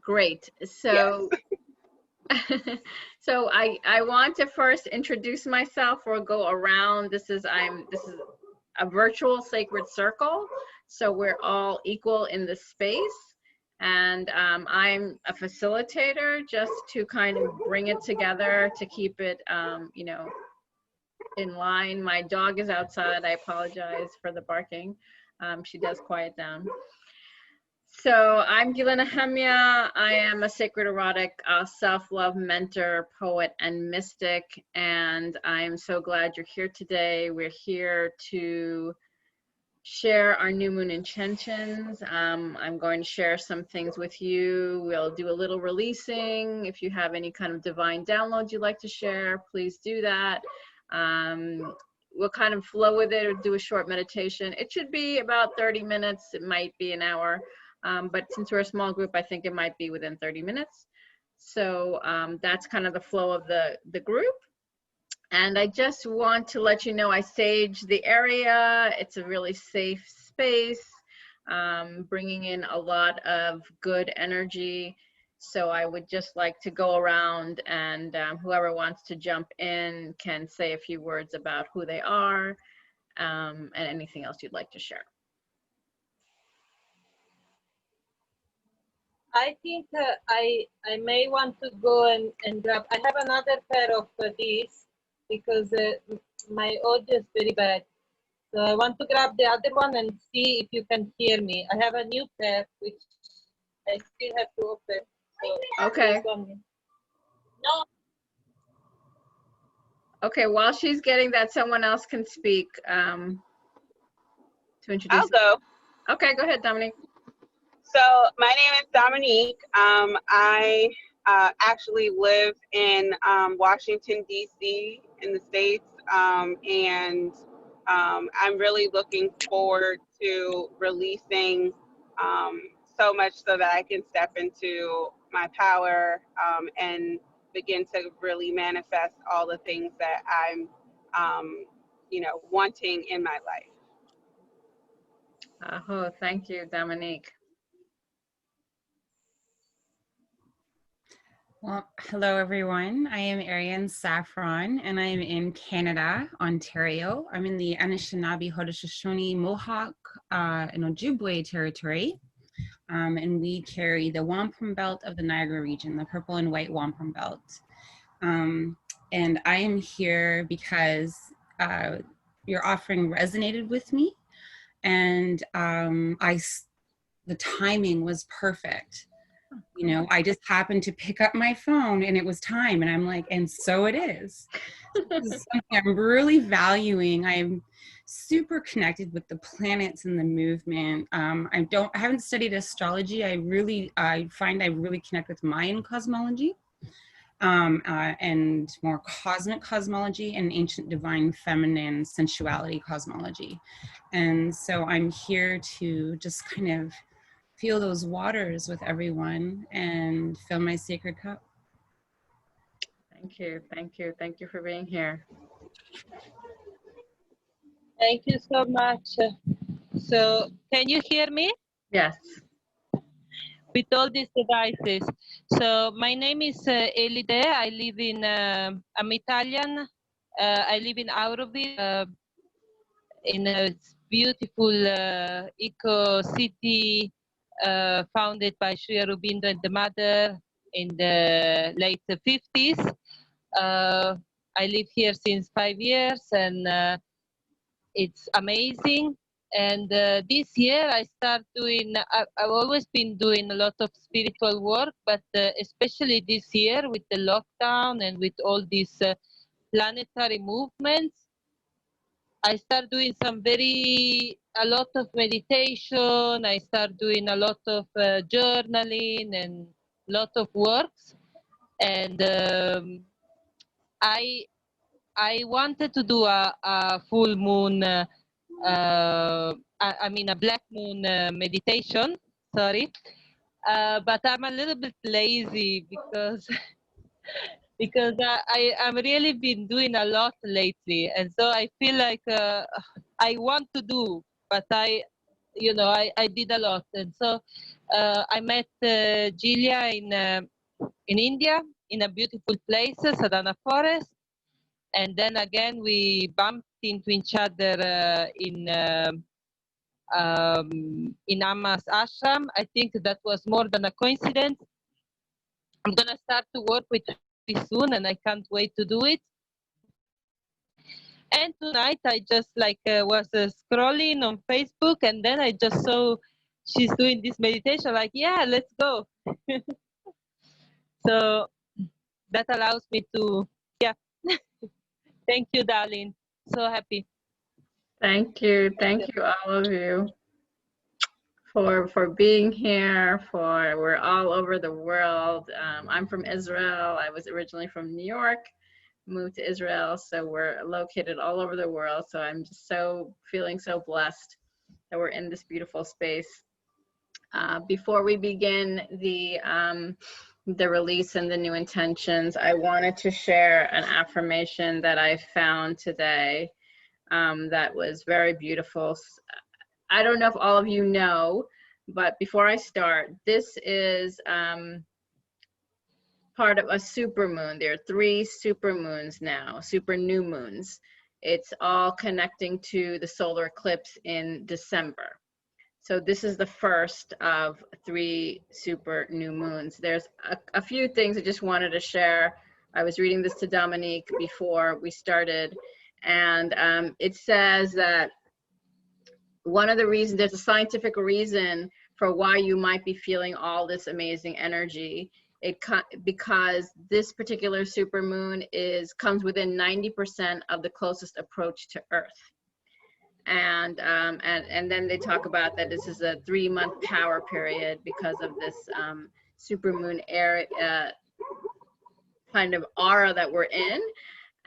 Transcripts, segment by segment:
Great. So, so I want to first introduce myself or go around. This is a virtual sacred circle, so we're all equal in the space. And I'm a facilitator just to kind of bring it together to keep it, you know, in line. My dog is outside. I apologize for the barking. She does quiet down. So I'm Gila Nehemia. I am a sacred erotic self-love mentor, poet, and mystic. And I'm so glad you're here today. We're here to share our new moon intentions. I'm going to share some things with you. We'll do a little releasing. If you have any kind of divine downloads you'd like to share, please do that. We'll kind of flow with it or do a short meditation. It should be about 30 minutes. It might be an hour. But since we're a small group, I think it might be within 30 minutes. So that's kind of the flow of the group. And I just want to let you know I sage the area. It's a really safe space, bringing in a lot of good energy. So I would just like to go around, and whoever wants to jump in can say a few words about who they are, and anything else you'd like to share. I think I may want to go and grab. I have another pair of these because my audio is very bad. So I want to grab the other one and see if you can hear me. I have a new pair which I still have to open. So okay. No. Okay, while she's getting that, someone else can speak to introduce. I'll go. Okay, go ahead, Dominique. So my name is Dominique. I actually live in Washington, D.C. in the States, and I'm really looking forward to releasing so much so that I can step into my power and begin to really manifest all the things that I'm, you know, wanting in my life. Oh, thank you, Dominique. Well, hello everyone. I am Ariane Saffron and I am in Canada, Ontario. I'm in the Anishinaabe, Haudenosaunee, Mohawk, and Ojibwe territory. And we carry the wampum belt of the Niagara region, the purple and white wampum belt. And I am here because your offering resonated with me, and the timing was perfect. You know, I just happened to pick up my phone and it was time, and I'm like, and so it is. This is something I'm really valuing. I'm super connected with the planets and the movement. I haven't studied astrology. I find I really connect with Mayan cosmology, and more cosmic cosmology and ancient divine feminine sensuality cosmology. And so I'm here to just kind of feel those waters with everyone and fill my sacred cup. Thank you, thank you, thank you for being here. Thank you so much. So can you hear me? Yes. With all these devices. So my name is Elide. I live in, I'm Italian. I live in Auroville, in a beautiful eco city founded by Sri Aurobindo and the mother in the late 50s. I live here since 5 years, and it's amazing. And this year I start doing, I've always been doing a lot of spiritual work, but especially this year with the lockdown and with all these planetary movements, I start doing a lot of meditation. I start doing a lot of journaling and a lot of works. And I wanted to do a full moon, I mean a black moon meditation, sorry. But I'm a little bit lazy because I'm really been doing a lot lately, and so I feel like I want to do, but I did a lot, and so I met Gilia in India, in a beautiful place, Sadhana Forest. And then again, we bumped into each other in Amma's ashram. I think that was more than a coincidence. I'm gonna start to work with her soon, and I can't wait to do it. And tonight I just was scrolling on Facebook, and then I just saw she's doing this meditation. Like, yeah, let's go. So that allows me to, yeah. Thank you, darling. So happy. Thank you all of you for being here. We're all over the world. I'm from Israel. I was originally from New York, moved to Israel, so we're located all over the world. So I'm just feeling so blessed that we're in this beautiful space. Before we begin the release and the new intentions, I wanted to share an affirmation that I found today that was very beautiful. I don't know if all of you know, but before I start, this is part of a supermoon. There are 3 supermoons now, super new moons. It's all connecting to the solar eclipse in December. So this is the first of 3 super new moons. There's a few things I just wanted to share. I was reading this to Dominique before we started, and it says that one of the reasons, there's a scientific reason for why you might be feeling all this amazing energy. Because this particular supermoon comes within 90% of the closest approach to Earth. And then they talk about that this is a 3-month power period because of this supermoon kind of aura that we're in.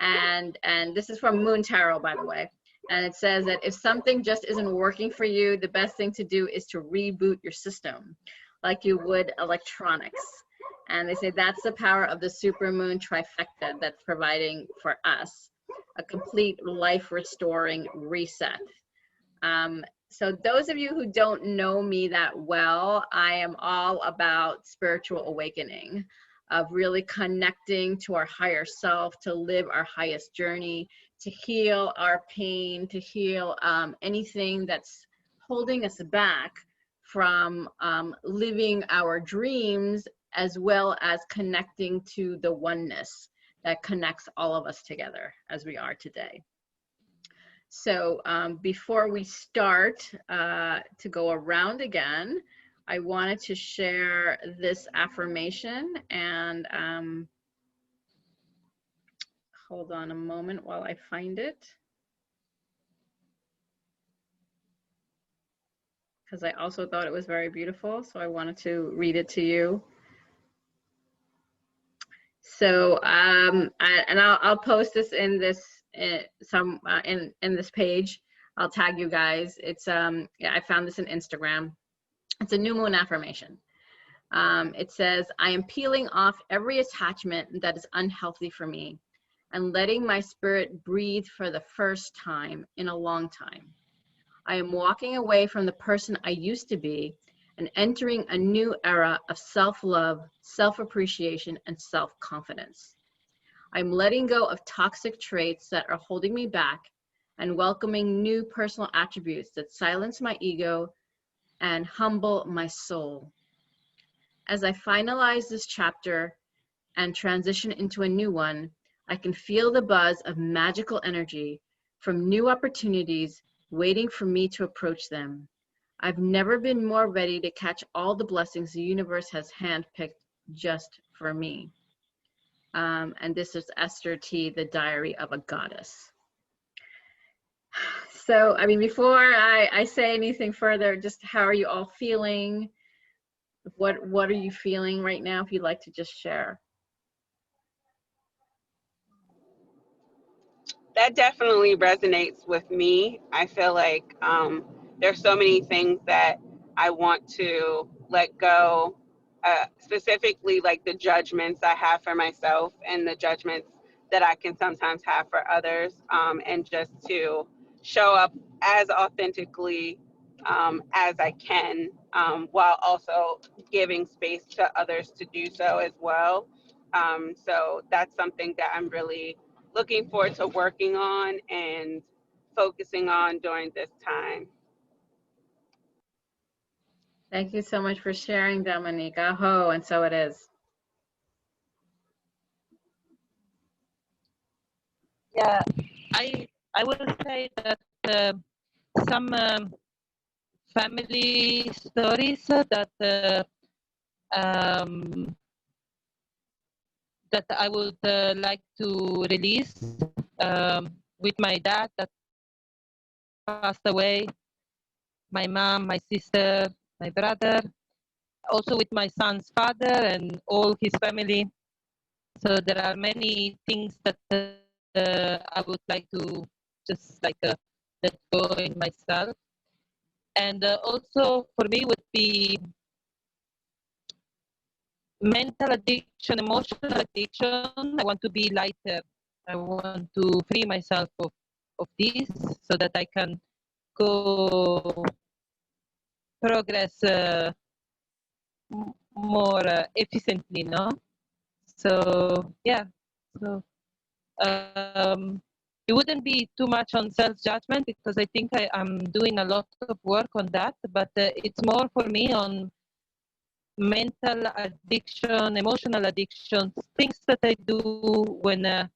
And this is from Moon Tarot, by the way. And it says that if something just isn't working for you, the best thing to do is to reboot your system like you would electronics. And they say that's the power of the supermoon trifecta that's providing for us a complete life restoring reset. So those of you who don't know me that well, I am all about spiritual awakening, of really connecting to our higher self, to live our highest journey, to heal our pain, to heal anything that's holding us back from living our dreams, as well as connecting to the oneness that connects all of us together as we are today. So before we start to go around again, I wanted to share this affirmation, and hold on a moment while I find it, because I also thought it was very beautiful, so I wanted to read it to you. So I'll post this in this in this page. I'll tag you guys. It's yeah, I found this in Instagram. It's a new moon affirmation. It says, I am peeling off every attachment that is unhealthy for me and letting my spirit breathe for the first time in a long time. I am walking away from the person I used to be and entering a new era of self-love, self-appreciation, and self-confidence. I'm letting go of toxic traits that are holding me back and welcoming new personal attributes that silence my ego and humble my soul. As I finalize this chapter and transition into a new one, I can feel the buzz of magical energy from new opportunities waiting for me to approach them. I've never been more ready to catch all the blessings the universe has handpicked just for me. And this is Esther T, The Diary of a Goddess. So, I mean, before I say anything further, just how are you all feeling? What are you feeling right now, if you'd like to just share? That definitely resonates with me. I feel like there's so many things that I want to let go, specifically like the judgments I have for myself and the judgments that I can sometimes have for others, and just to show up as authentically as I can, while also giving space to others to do so as well. So that's something that I'm really looking forward to working on and focusing on during this time. Thank you so much for sharing, Dominique. Aho, and so it is. Yeah, I will say that some family stories um, that I would like to release with my dad that passed away, my mom, my sister, my brother, also with my son's father and all his family. So there are many things that I would like to just like let go in myself. And also for me would be mental addiction, emotional addiction. I want to be lighter. I want to free myself of this so that I can go progress more efficiently, no? So yeah, so it wouldn't be too much on self-judgment because I think I'm doing a lot of work on that, but it's more for me on mental addiction, emotional addictions, things that I do when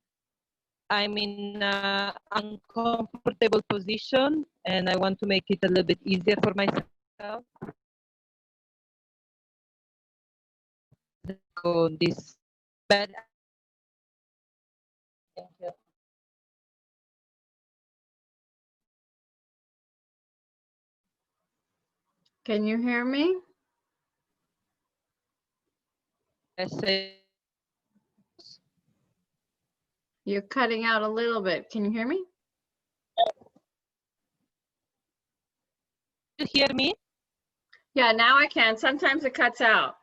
I'm in an uncomfortable position and I want to make it a little bit easier for myself. Go on this bad. Thank you. Can you hear me? You're cutting out a little bit. Can you hear me? You hear me? Yeah, now I can. Sometimes it cuts out.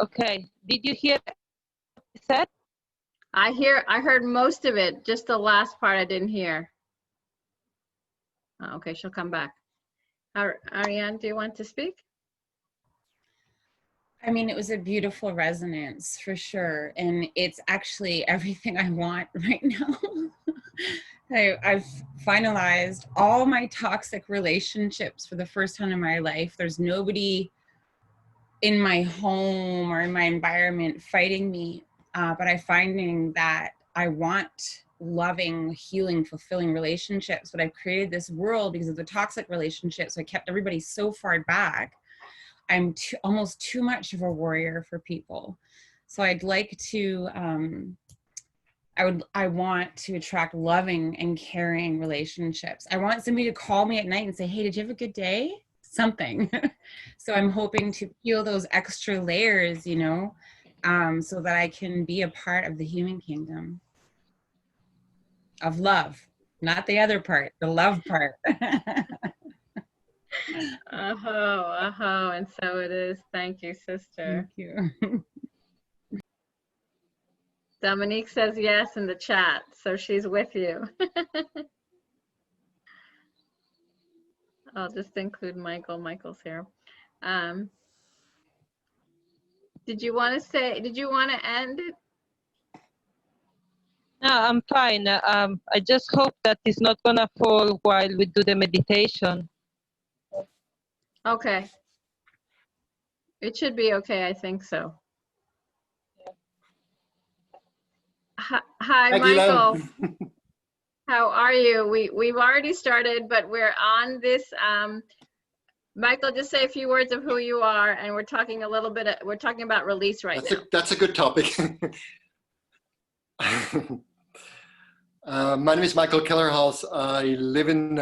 Okay. Did you hear what I said? I heard most of it. Just the last part I didn't hear. Oh, okay, she'll come back. Ariane, do you want to speak? I mean, it was a beautiful resonance for sure. And it's actually everything I want right now. I've finalized all my toxic relationships for the first time in my life. There's nobody in my home or in my environment fighting me. But I'm finding that I want loving, healing, fulfilling relationships. But I've created this world because of the toxic relationships. So I kept everybody so far back. I'm almost too much of a warrior for people. So I'd like to, I want to attract loving and caring relationships. I want somebody to call me at night and say, hey, did you have a good day? Something. So I'm hoping to peel those extra layers, you know, so that I can be a part of the human kingdom of love, not the other part, the love part. And so it is. Thank you, sister. Thank you. Dominique says yes in the chat, so she's with you. I'll just include Michael. Michael's here. Did you want to end it? No, I'm fine. I just hope that it's not gonna fall while we do the meditation. Okay. It should be okay, I think so. Hi, Michael. How are you? We've already started, but we're on this. Michael, just say a few words of who you are, and we're talking a little bit. We're talking about release right now. That's a good topic. My name is Michael Kellerhaus. I live in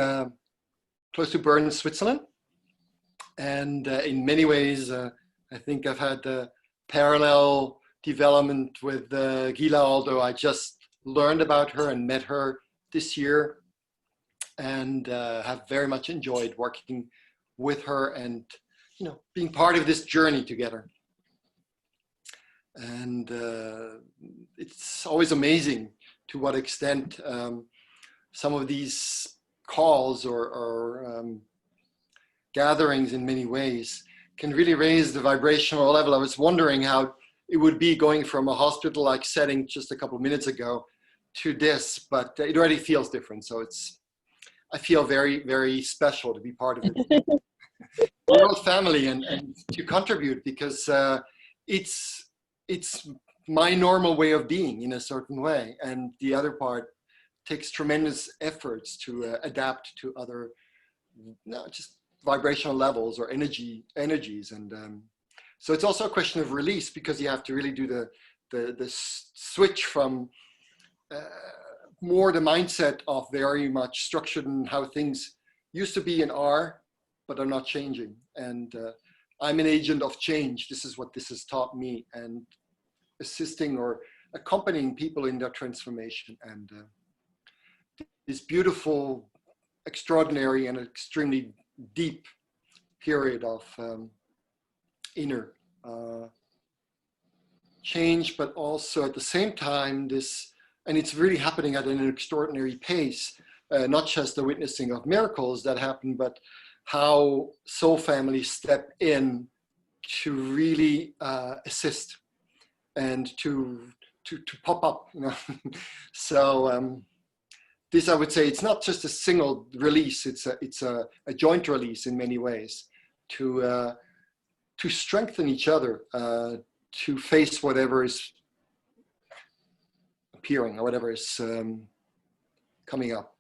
close to Bern, Switzerland, and in many ways, I think I've had a parallel development with Gila, although I just learned about her and met her this year, and have very much enjoyed working with her and, you know, being part of this journey together. And it's always amazing to what extent some of these calls or gatherings in many ways can really raise the vibrational level. I was wondering how it would be going from a hospital-like setting just a couple of minutes ago to this, but it already feels different. So I feel very, very special to be part of it. World family and to contribute, because it's my normal way of being in a certain way, and the other part takes tremendous efforts to adapt to other just vibrational levels or energies, and so it's also a question of release, because you have to really do the switch from more the mindset of very much structured in how things used to be and are, but are not changing. And I'm an agent of change. This is what this has taught me, and assisting or accompanying people in their transformation. And this beautiful, extraordinary, and extremely deep period of inner change, but also at the same time and it's really happening at an extraordinary pace, not just the witnessing of miracles that happen, but how soul families step in to really assist and to pop up, you know. So this, I would say, it's not just a single release, it's a joint release in many ways, to strengthen each other, to face whatever is appearing or whatever is coming up.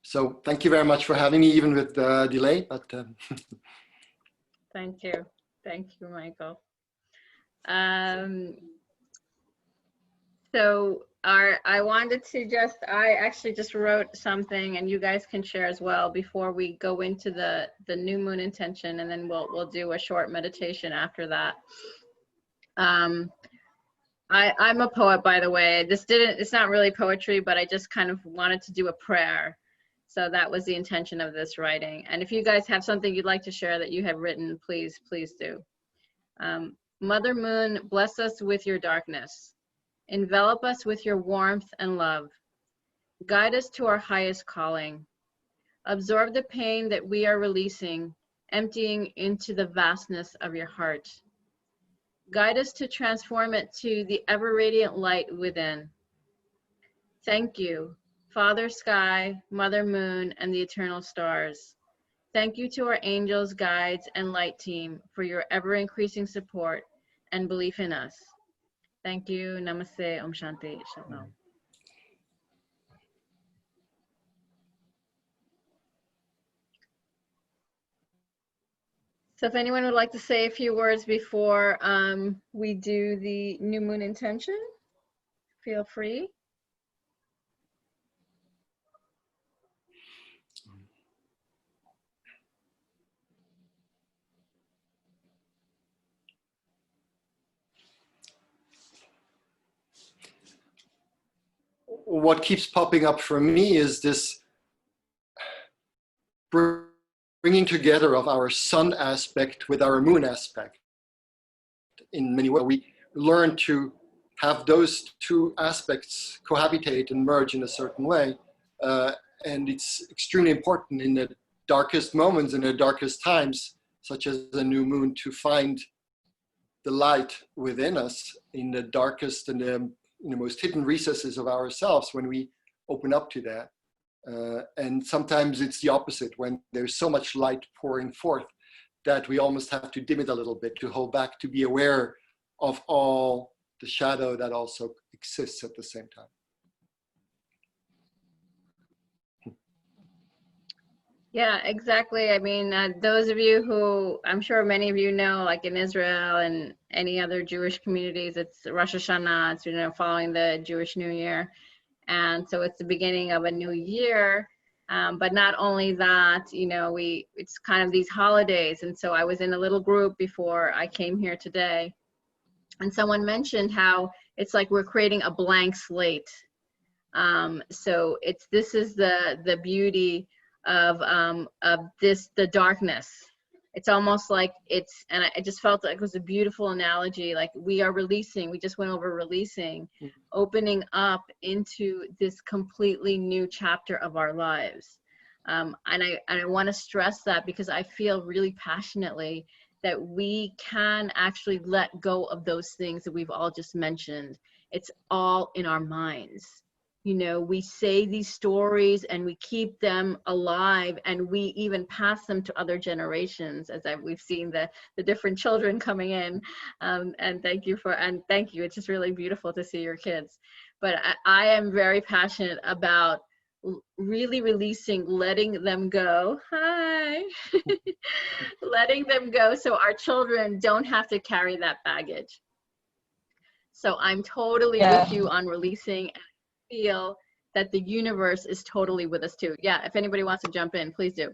So thank you very much for having me, even with the delay. But Thank you, Michael. So I wanted to I actually just wrote something, and you guys can share as well before we go into the new moon intention, and then we'll do a short meditation after that. I'm a poet, by the way. It's not really poetry, but I just kind of wanted to do a prayer. So that was the intention of this writing. And if you guys have something you'd like to share that you have written, please do. Mother Moon, bless us with your darkness. Envelop us with your warmth and love. Guide us to our highest calling. Absorb the pain that we are releasing, emptying into the vastness of your heart. Guide us to transform it to the ever-radiant light within. Thank you, Father Sky, Mother Moon, and the eternal stars. Thank you to our angels, guides, and light team for your ever-increasing support and belief in us. Thank you. Namaste. Om Shanti. Shalom. So if anyone would like to say a few words before we do the new moon intention, feel free. What keeps popping up for me is this bringing together of our sun aspect with our moon aspect. In many ways, we learn to have those two aspects cohabitate and merge in a certain way. And it's extremely important in the darkest moments, in the darkest times, such as the new moon, to find the light within us in the darkest and the most hidden recesses of ourselves when we open up to that. And sometimes it's the opposite, when there's so much light pouring forth that we almost have to dim it a little bit, to hold back, to be aware of all the shadow that also exists at the same time. Yeah, exactly. I mean, those of you who, I'm sure many of you know, like in Israel and any other Jewish communities, it's Rosh Hashanah, it's, following the Jewish New Year. And so it's the beginning of a new year. But not only that, it's kind of these holidays. And so I was in a little group before I came here today, and someone mentioned how it's like we're creating a blank slate. So this is the beauty of the darkness, it's almost like it's, and I just felt like it was a beautiful analogy. Like we are releasing, we just went over releasing, opening up into this completely new chapter of our lives. And I want to stress that because I feel really passionately that we can actually let go of those things that we've all just mentioned. It's all in our minds. You know, we say these stories and we keep them alive, and we even pass them to other generations, as we've seen the different children coming in. And thank you. It's just really beautiful to see your kids. But I am very passionate about really releasing, letting them go. Hi. Letting them go so our children don't have to carry that baggage. So I'm totally with you on releasing, and feel that the universe is totally with us too. Yeah, if anybody wants to jump in, please do.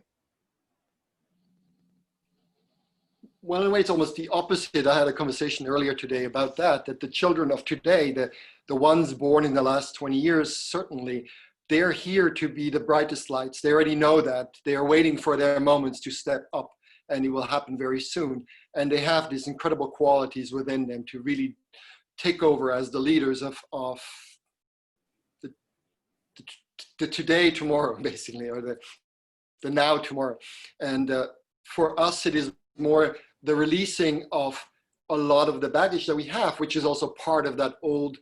Well, in a way, it's almost the opposite. I had a conversation earlier today about that the children of today, the ones born in the last 20 years, certainly, they're here to be the brightest lights. They already know that. They are waiting for their moments to step up, and it will happen very soon. And they have these incredible qualities within them to really take over as the leaders of the today, tomorrow, basically, or the now, tomorrow. And for us, it is more the releasing of a lot of the baggage that we have, which is also part of that old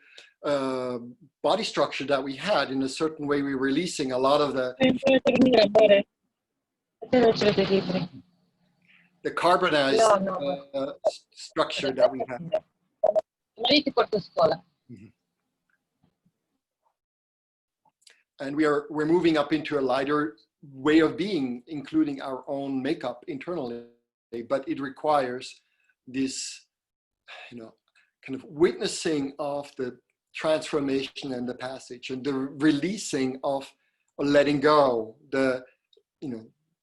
body structure that we had. In a certain way, we're releasing a lot of the carbonized structure that we have. And we're moving up into a lighter way of being, including our own makeup internally. But it requires this, kind of witnessing of the transformation and the passage, and the releasing of, or letting go,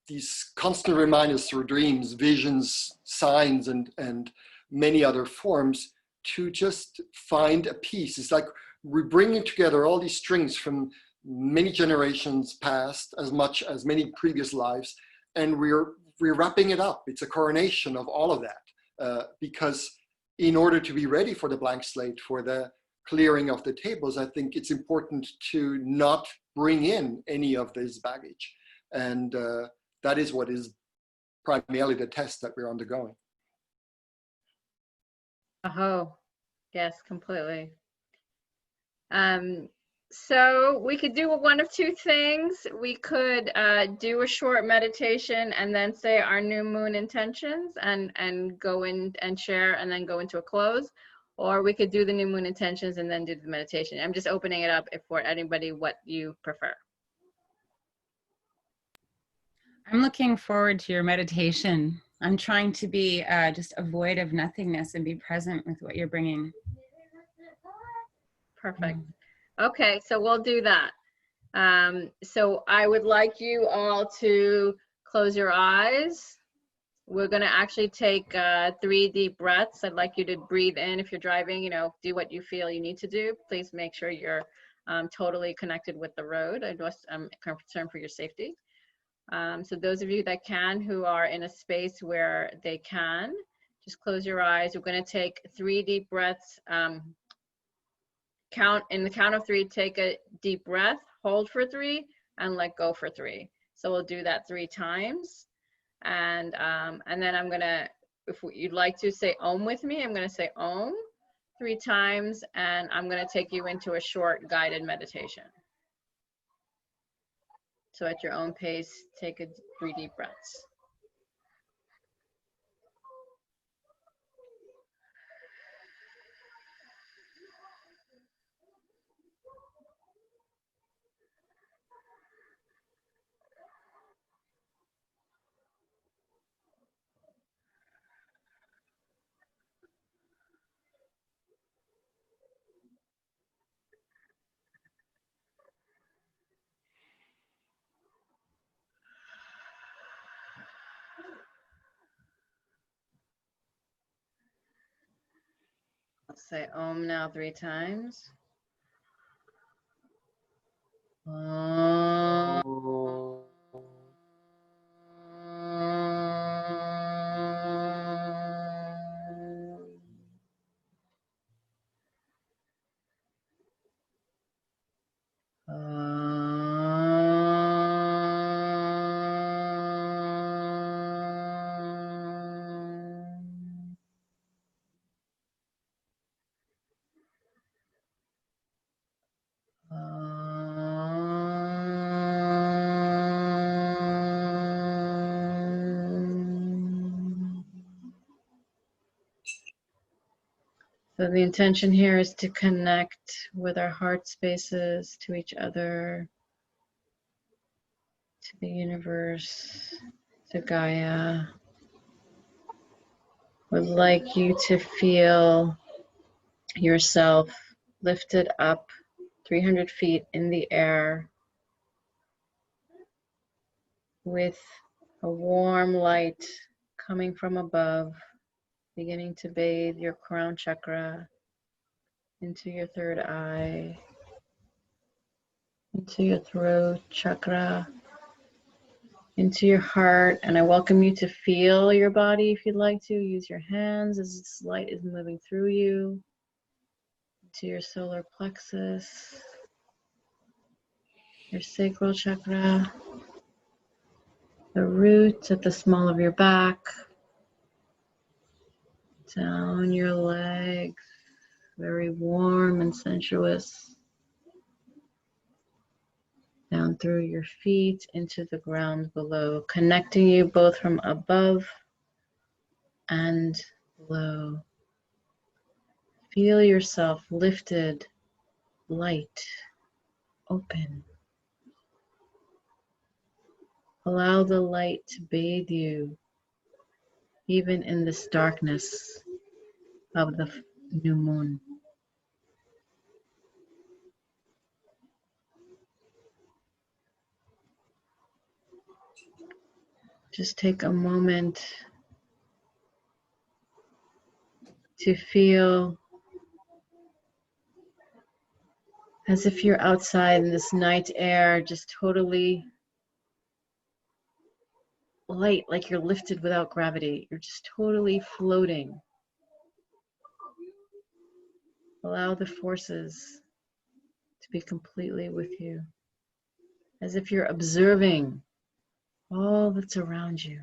these constant reminders through dreams, visions, signs, and many other forms, to just find a peace. It's like we're bringing together all these strings from many generations past, as much as many previous lives, and we're wrapping it up. It's a coronation of all of that, because in order to be ready for the blank slate, for the clearing of the tables, I think it's important to not bring in any of this baggage. And that is what is primarily the test that we're undergoing. Oh, yes, completely. So we could do one of two things. We could do a short meditation and then say our new moon intentions and go in and share and then go into a close. Or we could do the new moon intentions and then do the meditation. I'm just opening it up for anybody what you prefer. I'm looking forward to your meditation. I'm trying to be just a void of nothingness and be present with what you're bringing. Perfect. Okay, so we'll do that. So I would like you all to close your eyes. We're gonna actually take 3 deep breaths. I'd like you to breathe in. If you're driving, do what you feel you need to do. Please make sure you're totally connected with the road. I'm concerned for your safety. So those of you that can, who are in a space where they can, just close your eyes. We're gonna take 3 deep breaths. In the count of 3, take a deep breath, hold for 3, and let go for 3. So we'll do that 3 times. And then I'm gonna, if you'd like to say Om with me, I'm gonna say Om 3 times, and I'm gonna take you into a short guided meditation. So at your own pace, take 3 deep breaths. Let's say Om now 3 times. Om. So the intention here is to connect with our heart spaces, to each other, to the universe, to Gaia. Would like you to feel yourself lifted up 300 feet in the air with a warm light coming from above, beginning to bathe your crown chakra, into your third eye, into your throat chakra, into your heart. And I welcome you to feel your body if you'd like to. Use your hands as this light is moving through you, to your solar plexus, your sacral chakra, the root at the small of your back, down your legs, very warm and sensuous, down through your feet into the ground below, connecting you both from above and below. Feel yourself lifted, light, open. Allow the light to bathe you, even in this darkness of the new moon. Just take a moment to feel as if you're outside in this night air, just totally light, like you're lifted without gravity. You're just totally floating. Allow the forces to be completely with you, as if you're observing all that's around you.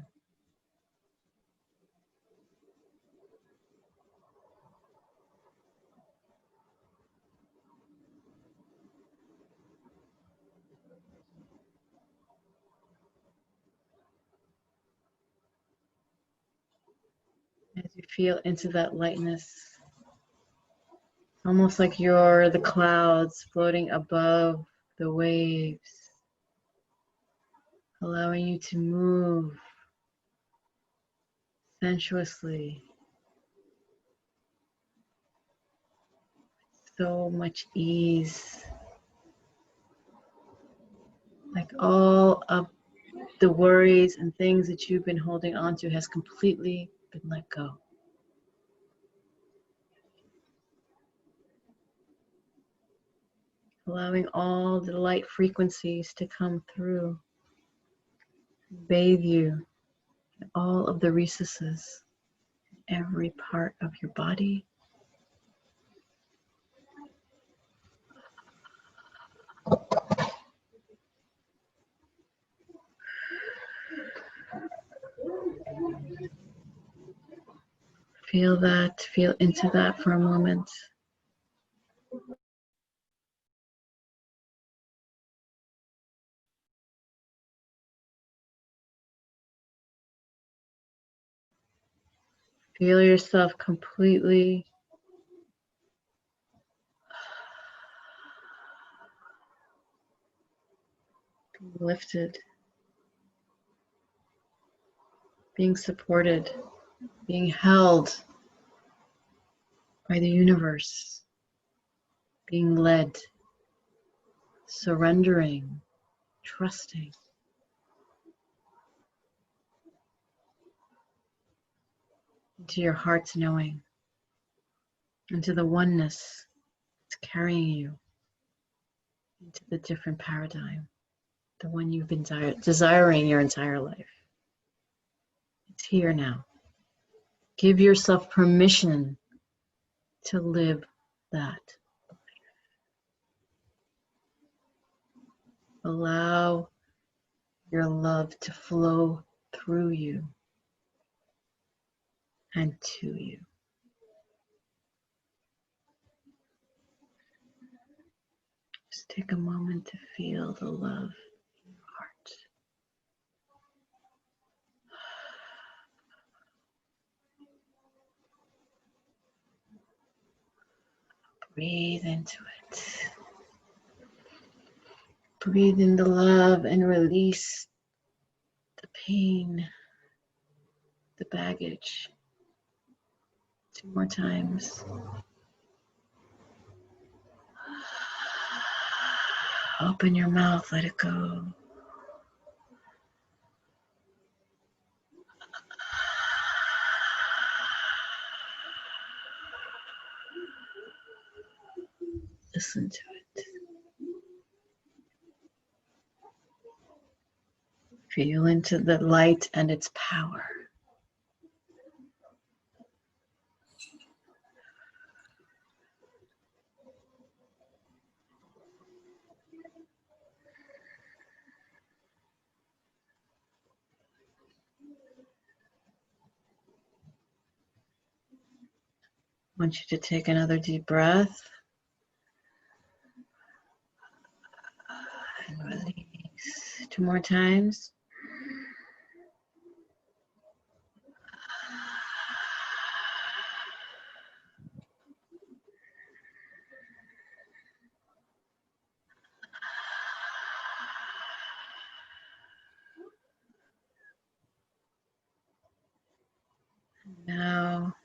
As you feel into that lightness, almost like you're the clouds floating above the waves, allowing you to move sensuously, so much ease, like all of the worries and things that you've been holding on to has completely been let go. Allowing all the light frequencies to come through, bathe you in all of the recesses, every part of your body. Feel that, feel into that for a moment. Feel yourself completely lifted, being supported, being held by the universe, being led, surrendering, trusting. Into your heart's knowing, into the oneness that's carrying you into the different paradigm, the one you've been desiring your entire life. It's here now. Give yourself permission to live that. Allow your love to flow through you and to you. Just take a moment to feel the love in your heart. Breathe into it. Breathe in the love and release the pain, the baggage. 2 more times. Open your mouth, let it go. Listen to it. Feel into the light and its power. I want you to take another deep breath and release. 2 more times. Now,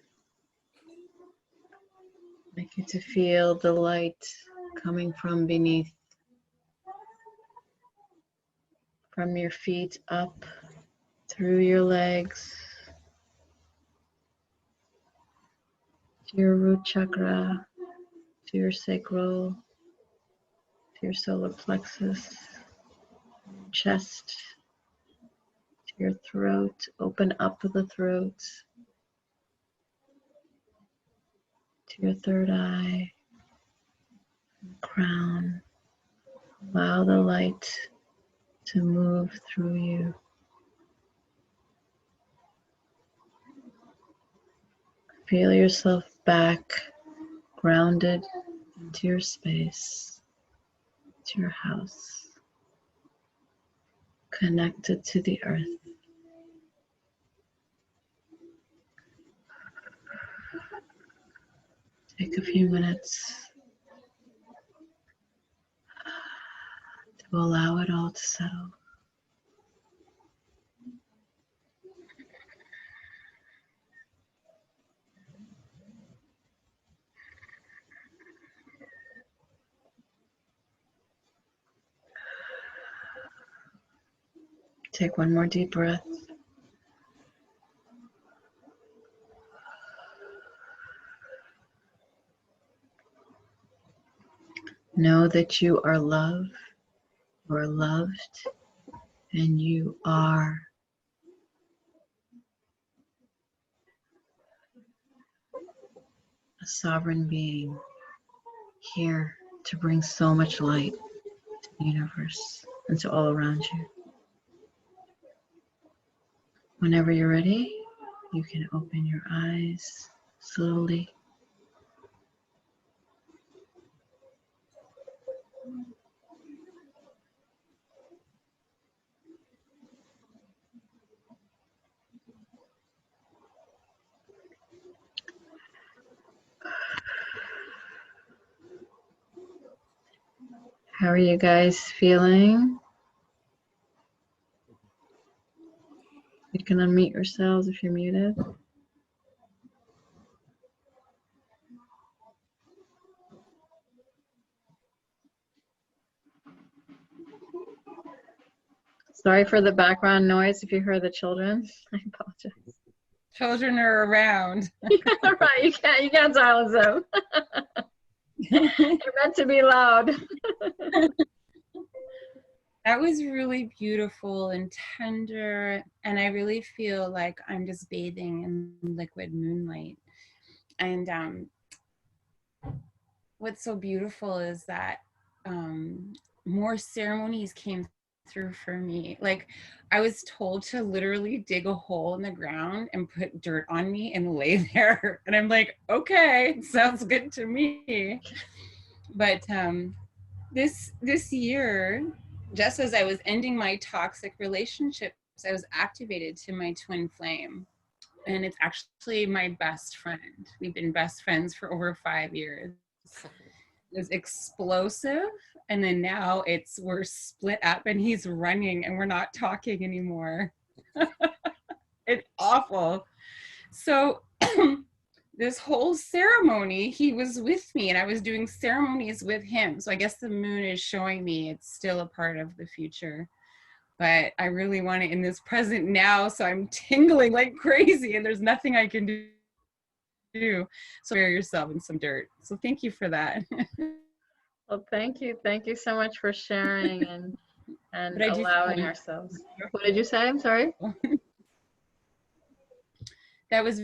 make it to feel the light coming from beneath, from your feet up, through your legs, to your root chakra, to your sacral, to your solar plexus, chest, to your throat. Open up the throat, to your third eye, crown. Allow the light to move through you. Feel yourself back, grounded into your space, to your house, connected to the earth. Take a few minutes to allow it all to settle. Take one more deep breath. Know that you are loved, and you are a sovereign being here to bring so much light to the universe and to all around you. Whenever you're ready, you can open your eyes slowly. How are you guys feeling? You can unmute yourselves if you're muted. Sorry for the background noise if you heard the children. I apologize. Children are around. Right, you can't silence them. They're meant to be loud. That was really beautiful and tender, and I really feel like I'm just bathing in liquid moonlight. And what's so beautiful is that more ceremonies came through for me. Like, I was told to literally dig a hole in the ground and put dirt on me and lay there, and I'm like, okay, sounds good to me. But this year, just as I was ending my toxic relationships, I was activated to my twin flame. And it's actually my best friend. We've been best friends for over 5 years. It was explosive, and then now we're split up and he's running and we're not talking anymore. It's awful. So this whole ceremony, he was with me and I was doing ceremonies with him. So I guess the moon is showing me it's still a part of the future. But I really want it in this present now. So I'm tingling like crazy and there's nothing I can do. So bury yourself in some dirt. So thank you for that. Well, thank you. Thank you so much for sharing and allowing ourselves. What did you say? I'm sorry. That was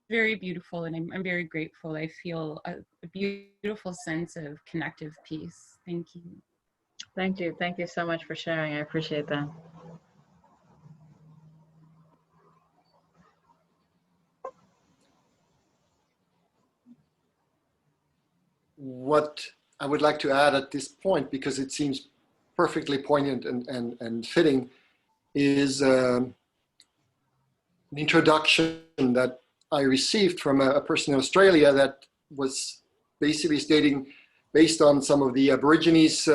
very beautiful, and I'm very grateful. I feel a beautiful sense of connective peace. Thank you. Thank you. Thank you so much for sharing. I appreciate that. What I would like to add at this point, because it seems perfectly poignant and fitting, is an introduction that I received from a person in Australia that was basically stating, based on some of the Aborigines'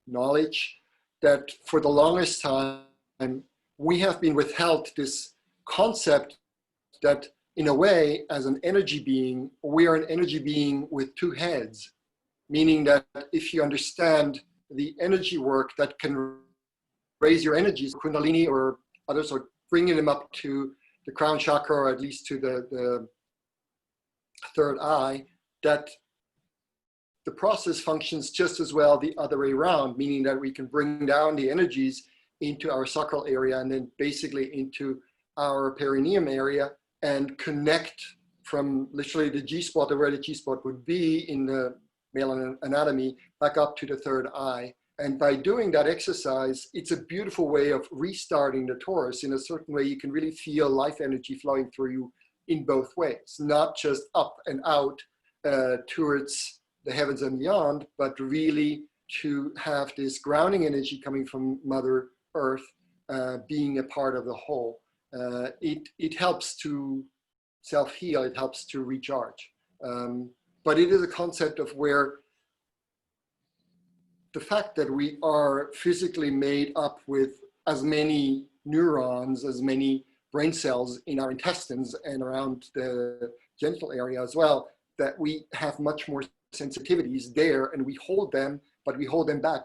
knowledge, that for the longest time we have been withheld this concept that in a way, as an energy being, we are an energy being with two heads, meaning that if you understand the energy work that can raise your energies, Kundalini or others, or bringing them up to the crown chakra, or at least to the third eye, that the process functions just as well the other way around, meaning that we can bring down the energies into our sacral area and then basically into our perineum area and connect from literally the G-spot, or where the G-spot would be in the male anatomy, back up to the third eye. And by doing that exercise, it's a beautiful way of restarting the torus. In a certain way, you can really feel life energy flowing through you in both ways, not just up and out towards the heavens and beyond, but really to have this grounding energy coming from Mother Earth being a part of the whole. It helps to self-heal, it helps to recharge. But it is a concept of where the fact that we are physically made up with as many neurons, as many brain cells in our intestines and around the genital area as well, that we have much more sensitivities there, and we hold them, but we hold them back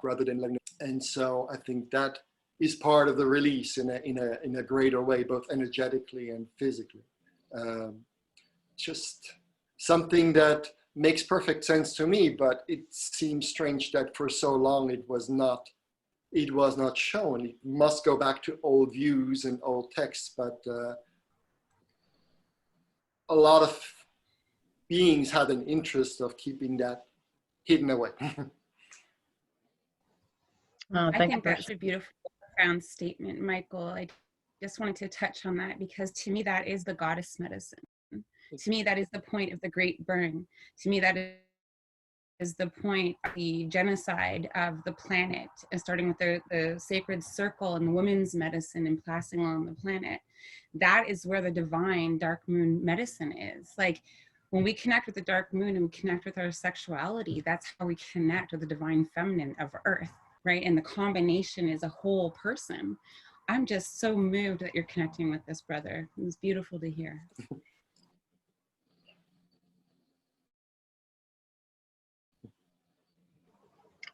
rather than letting them. And so I think that is part of the release in a greater way, both energetically and physically. Just something that makes perfect sense to me, but it seems strange that for so long it was not shown. It must go back to old views and old texts, but a lot of beings had an interest of keeping that hidden away. Oh, I think that's a beautiful, profound statement, Michael. I just wanted to touch on that because to me, that is the goddess medicine. To me, that is the point of the great burn. To me, that is the point of the genocide of the planet, and starting with the sacred circle and the women's medicine and passing along the planet. That is where the divine dark moon medicine is. Like when we connect with the dark moon and we connect with our sexuality, that's how we connect with the divine feminine of Earth, right? And the combination is a whole person. I'm just so moved that you're connecting with this, brother. It was beautiful to hear.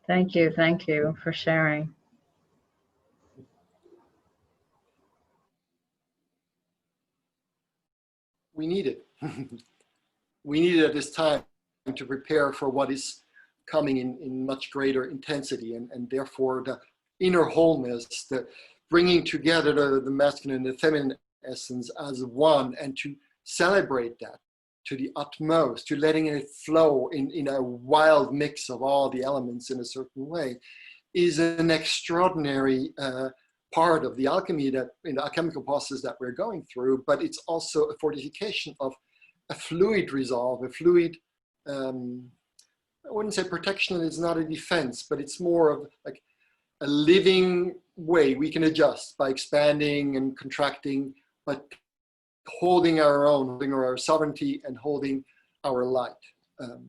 Thank you for sharing. We need it. We need it at this time to prepare for what is coming in much greater intensity, and therefore the inner wholeness, the bringing together the masculine and the feminine essence as one, and to celebrate that to the utmost, to letting it flow in a wild mix of all the elements in a certain way, is an extraordinary part of the alchemy, that in the alchemical process that we're going through. But it's also a fortification of a fluid resolve, a fluid, I wouldn't say protection, it's not a defense, but it's more of like a living way we can adjust by expanding and contracting, but holding our own, holding our sovereignty, and holding our light. Does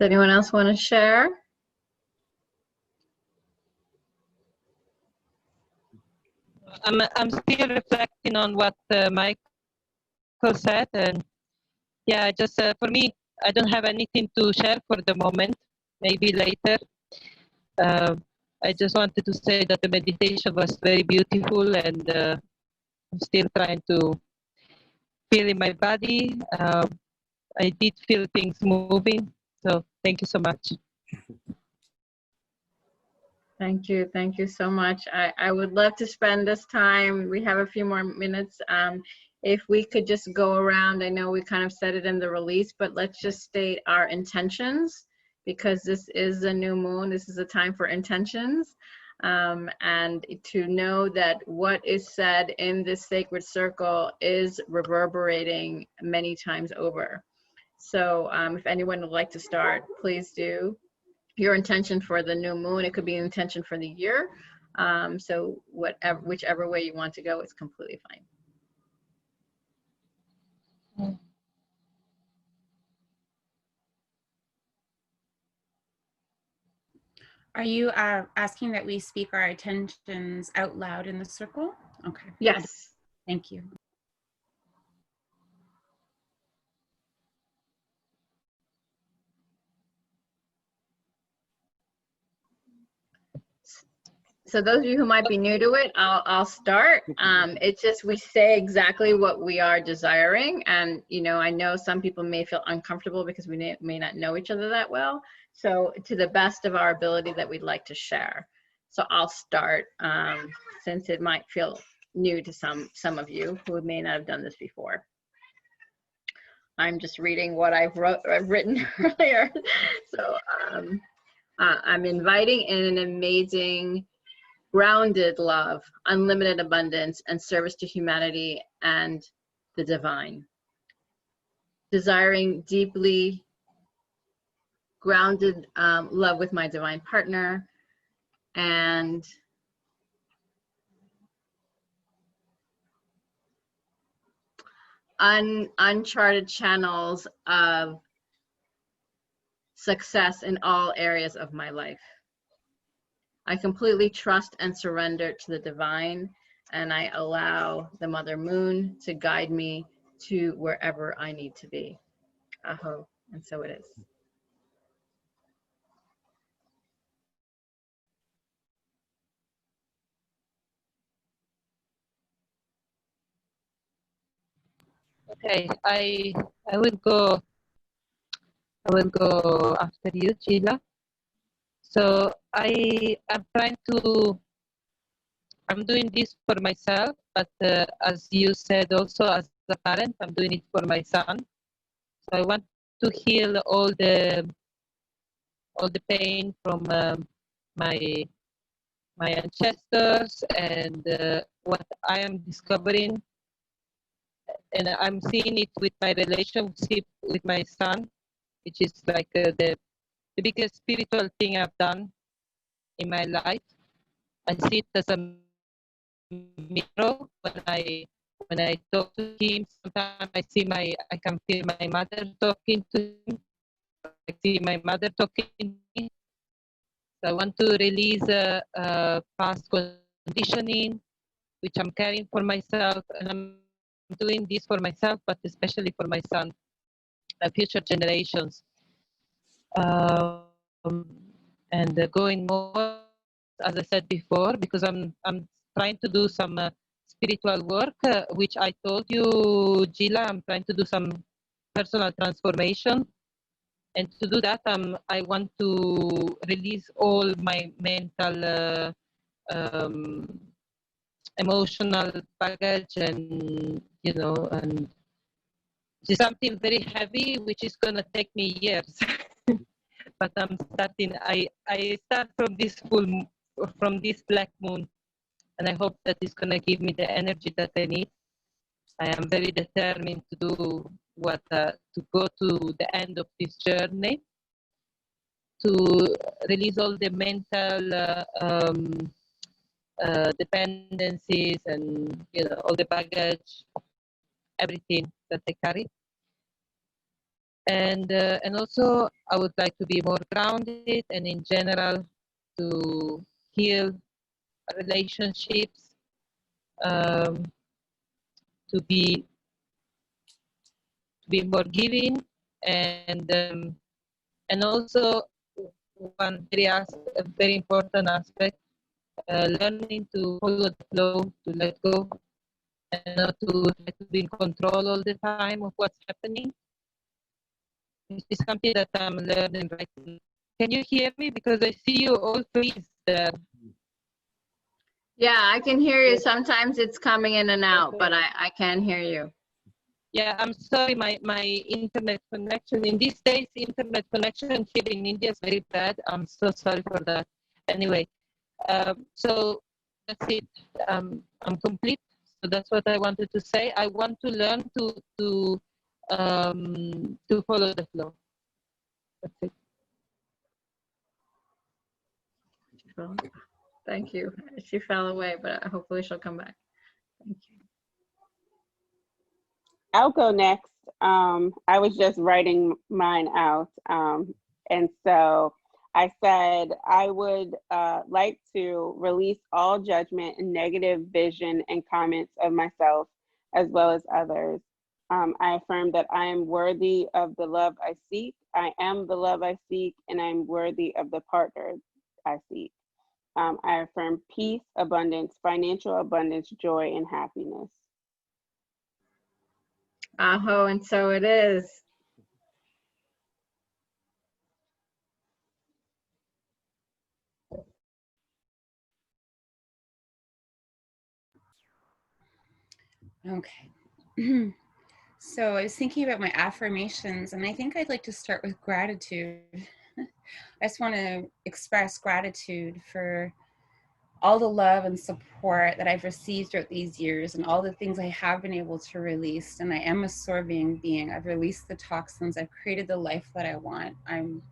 anyone else want to share? I'm still reflecting on what Michael said, and yeah, just for me, I don't have anything to share for the moment. Maybe later. I just wanted to say that the meditation was very beautiful, and I'm still trying to feel in my body. I did feel things moving, so thank you so much. Thank you. Thank you so much. I would love to spend this time. We have a few more minutes. If we could just go around, I know we kind of said it in the release, but let's just state our intentions, because this is a new moon. This is a time for intentions. And to know that what is said in this sacred circle is reverberating many times over. So if anyone would like to start, please do. Your intention for the new moon, it could be an intention for the year. So whichever way you want to go, it's completely fine. Are you asking that we speak our intentions out loud in the circle? Okay. Yes. Thank you. So those of you who might be new to it, I'll start. It's just we say exactly what we are desiring. And, you know, I know some people may feel uncomfortable because we may not know each other that well. So to the best of our ability that we'd like to share. So I'll start since it might feel new to some of you who may not have done this before. I'm just reading what I've written earlier. So I'm inviting in an amazing, grounded love, unlimited abundance, and service to humanity and the divine. Desiring deeply grounded love with my divine partner, and uncharted channels of success in all areas of my life. I completely trust and surrender to the divine, and I allow the Mother Moon to guide me to wherever I need to be. Aho, and so it is. Okay, I will go after you, Sheila. So I'm doing this for myself, but as you said also, as a parent, I'm doing it for my son. So I want to heal all the pain from my ancestors and what I am discovering, and I'm seeing it with my relationship with my son, which is like the biggest spiritual thing I've done in my life. I see it as a mirror. When I talk to him, sometimes I can feel my mother talking to him. I see my mother talking to me. So I want to release past conditioning, which I'm carrying for myself, and I'm doing this for myself, but especially for my son, future generations. And going more, as I said before, because I'm trying to do some spiritual work, which I told you, Gila, I'm trying to do some personal transformation. And to do that, I want to release all my mental, emotional baggage, and and it's something very heavy, which is gonna take me years. But I'm starting. I start from this black moon, and I hope that it's gonna give me the energy that I need. I am very determined to do to go to the end of this journey, to release all the mental dependencies and, you know, all the baggage, everything that I carry. And also I would like to be more grounded and in general to heal relationships, um, to be more giving, and also one a very important aspect, learning to follow the flow, to let go, and not to try to be in control all the time of what's happening. This is something that I'm learning right now. Can you hear me? Because I see you all freeze there. Yeah, I can hear you. Sometimes it's coming in and out, but I can hear you. Yeah, I'm sorry, my internet connection, in these days, internet connection here in India is very bad. I'm so sorry for that. Anyway, so that's it. I'm complete. So that's what I wanted to say. I want to learn to follow the flow. That's it. Thank you. She fell away, but hopefully she'll come back. Thank you. I'll go next. I was just writing mine out. And so I said I would like to release all judgment and negative vision and comments of myself as well as others. I affirm that I am worthy of the love I seek. I am the love I seek, and I'm worthy of the partner I seek. I affirm peace, abundance, financial abundance, joy, and happiness. Aho, and so it is. Okay. So I was thinking about my affirmations, and I think I'd like to start with gratitude. I just want to express gratitude for all the love and support that I've received throughout these years and all the things I have been able to release. And I am a soaring being. I've released the toxins. I've created the life that I want. I'm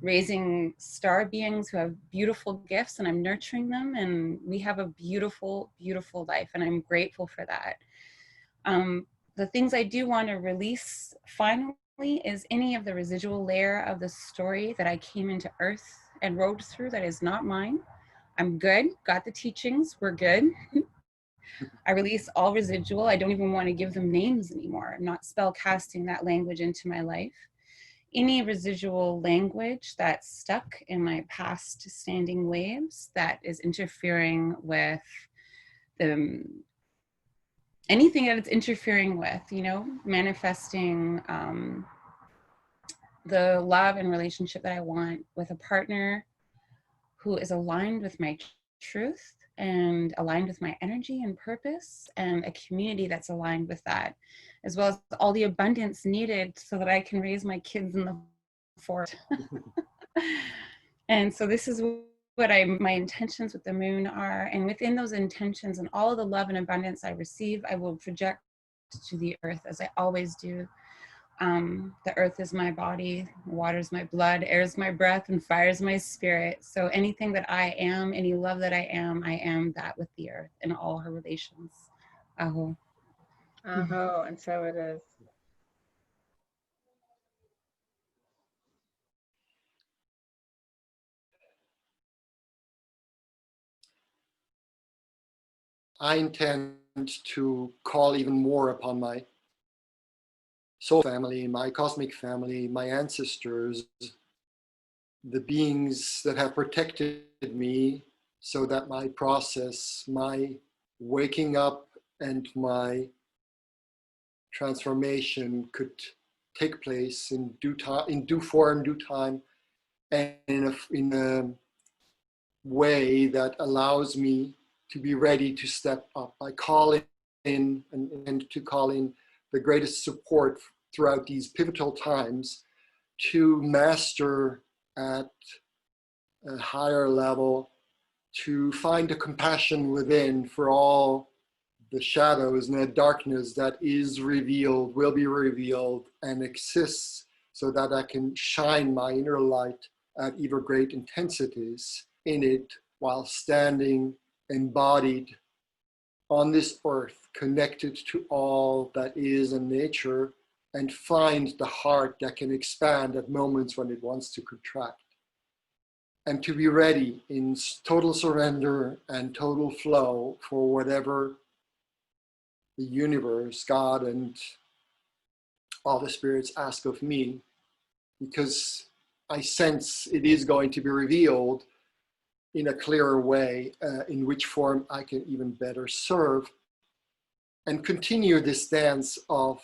raising star beings who have beautiful gifts, and I'm nurturing them. And we have a beautiful, beautiful life. And I'm grateful for that. The things I do want to release finally is any of the residual layer of the story that I came into Earth and rode through that is not mine. I'm good, got the teachings, we're good. I release all residual. I don't even want to give them names anymore. I'm not spell casting that language into my life. Any residual language that's stuck in my past standing waves that is interfering with the anything that it's interfering with, you know, manifesting the love and relationship that I want with a partner who is aligned with my truth and aligned with my energy and purpose, and a community that's aligned with that, as well as all the abundance needed so that I can raise my kids in the forest. And so this is what my intentions with the moon are, and within those intentions and all of the love and abundance I receive, I will project to the earth as I always do. The earth is my body, water is my blood, air is my breath, and fire is my spirit. So anything that I am, any love that I am that with the earth and all her relations. Aho. Aho, and so it is. I intend to call even more upon my soul family, my cosmic family, my ancestors, the beings that have protected me so that my process, my waking up and my transformation could take place in due time, in due form, due time, and in a way that allows me to be ready to step up. I call in and to call in the greatest support throughout these pivotal times to master at a higher level, to find the compassion within for all the shadows and the darkness that is revealed, will be revealed, and exists, so that I can shine my inner light at ever great intensities in it while standing embodied on this earth, connected to all that is in nature, and find the heart that can expand at moments when it wants to contract. And to be ready in total surrender and total flow for whatever the universe, God, and all the spirits ask of me, because I sense it is going to be revealed in a clearer way, in which form I can even better serve and continue this dance of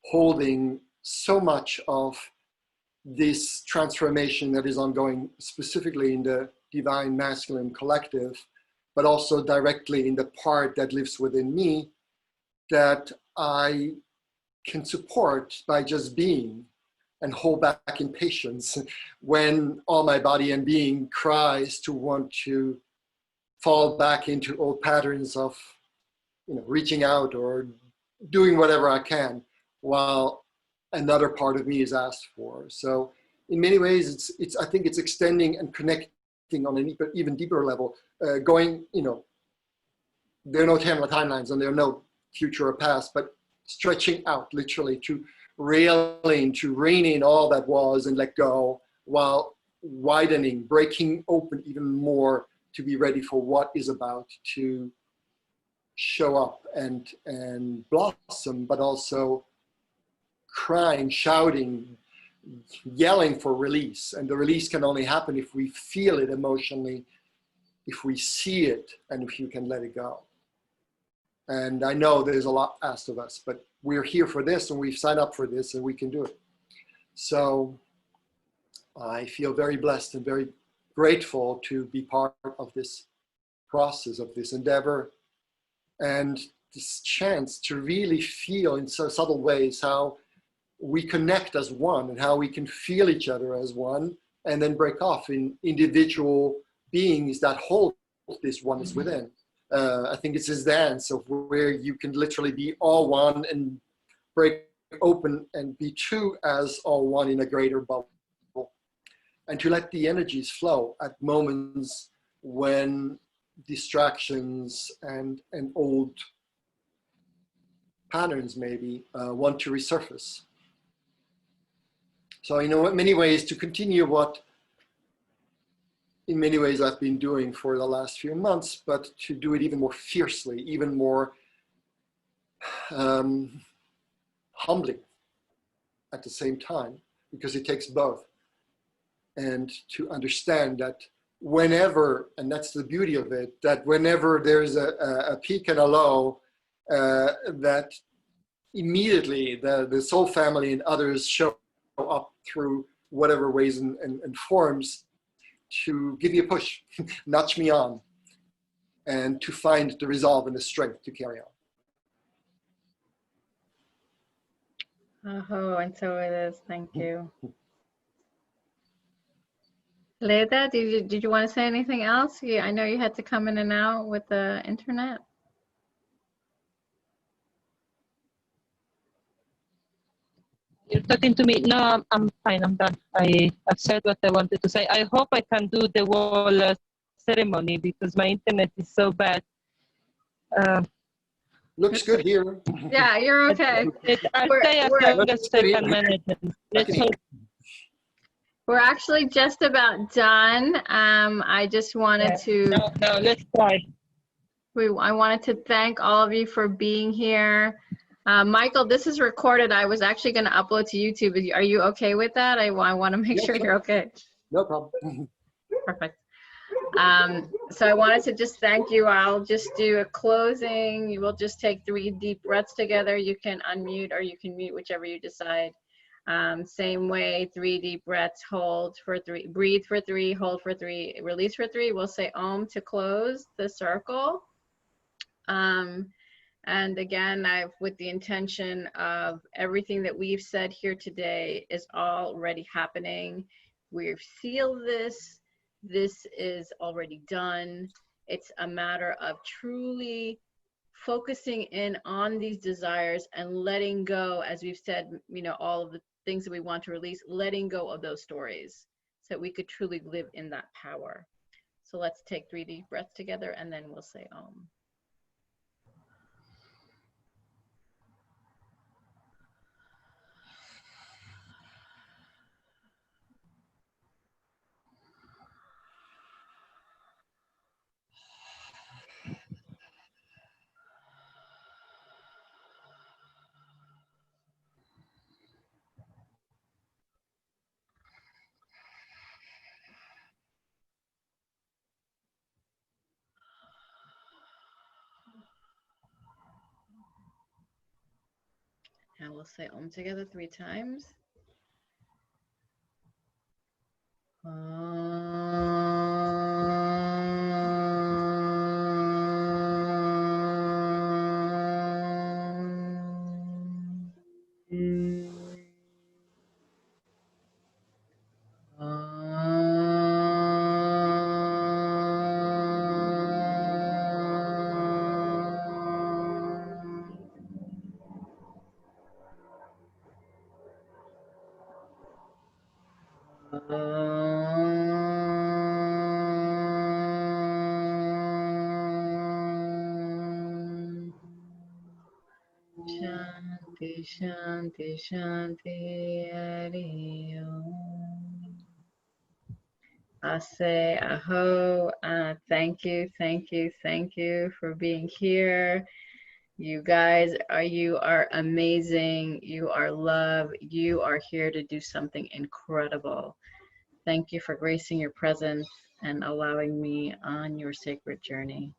holding so much of this transformation that is ongoing, specifically in the divine masculine collective, but also directly in the part that lives within me, that I can support by just being, and hold back in patience when all my body and being cries to want to fall back into old patterns of, reaching out or doing whatever I can, while another part of me is asked for. So in many ways, I think it's extending and connecting on an even deeper level, going, there are no timelines and there are no future or past, but stretching out literally to rein in all that was and let go, while widening, breaking open even more to be ready for what is about to show up and blossom, but also crying, shouting, yelling for release. And the release can only happen if we feel it emotionally, if we see it, and if you can let it go. And I know there's a lot asked of us, but we're here for this and we've signed up for this and we can do it. So I feel very blessed and very grateful to be part of this process, of this endeavor, and this chance to really feel in so subtle ways how we connect as one and how we can feel each other as one, and then break off in individual beings that hold this oneness within. I think it's this dance of where you can literally be all one and break open and be two as all one in a greater bubble. And to let the energies flow at moments when distractions and old patterns maybe want to resurface. So, in many ways, to continue what in many ways I've been doing for the last few months, but to do it even more fiercely, even more humbling at the same time, because it takes both. And to understand that whenever, and that's the beauty of it, that whenever there's a peak and a low, that immediately the soul family and others show up through whatever ways and forms to give you a push, nudge me on, and to find the resolve and the strength to carry on. Oh, and so it is. Thank you. Leda, did you want to say anything else? Yeah, I know you had to come in and out with the internet. You're talking to me? No, I'm fine. I'm done. I've said what I wanted to say. I hope I can do the whole ceremony because my internet is so bad. Looks good here. Yeah, you're okay. I'll stay as long as I can manage it. Let's hope. We're actually just about done. I just wanted to. No, let's try. I wanted to thank all of you for being here. Michael, this is recorded. I was actually going to upload to YouTube. Are you okay with that? I want to make sure you're okay. No problem. Perfect. So I wanted to just thank you. I'll just do a closing. You will just take 3 deep breaths together. You can unmute or you can mute, whichever you decide. Same way, 3 deep breaths, hold for 3, breathe for 3, hold for 3, release for 3. We'll say Om to close the circle. And again, with the intention of everything that we've said here today is already happening. We feel this. This is already done. It's a matter of truly focusing in on these desires and letting go, as we've said, all of the things that we want to release, letting go of those stories so that we could truly live in that power. So let's take 3 deep breaths together, and then we'll say Om. And we'll say Om together 3 times. Shanti, Shanti, Shanti, Hari Om. Ase, Aho, thank you, thank you, thank you for being here. You guys you are amazing. You are love. You are here to do something incredible. Thank you for gracing your presence and allowing me on your sacred journey.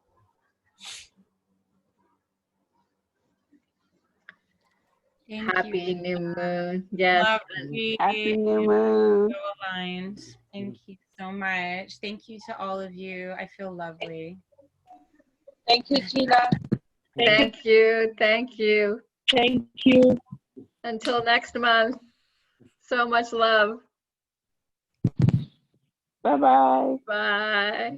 Happy new moon. Yes. Lovely. Happy new moon. So aligned. Thank you so much. Thank you to all of you. I feel lovely. Thank you, Sheila. Thank you. Thank you. Thank you. Until next month. So much love. Bye-bye. Bye.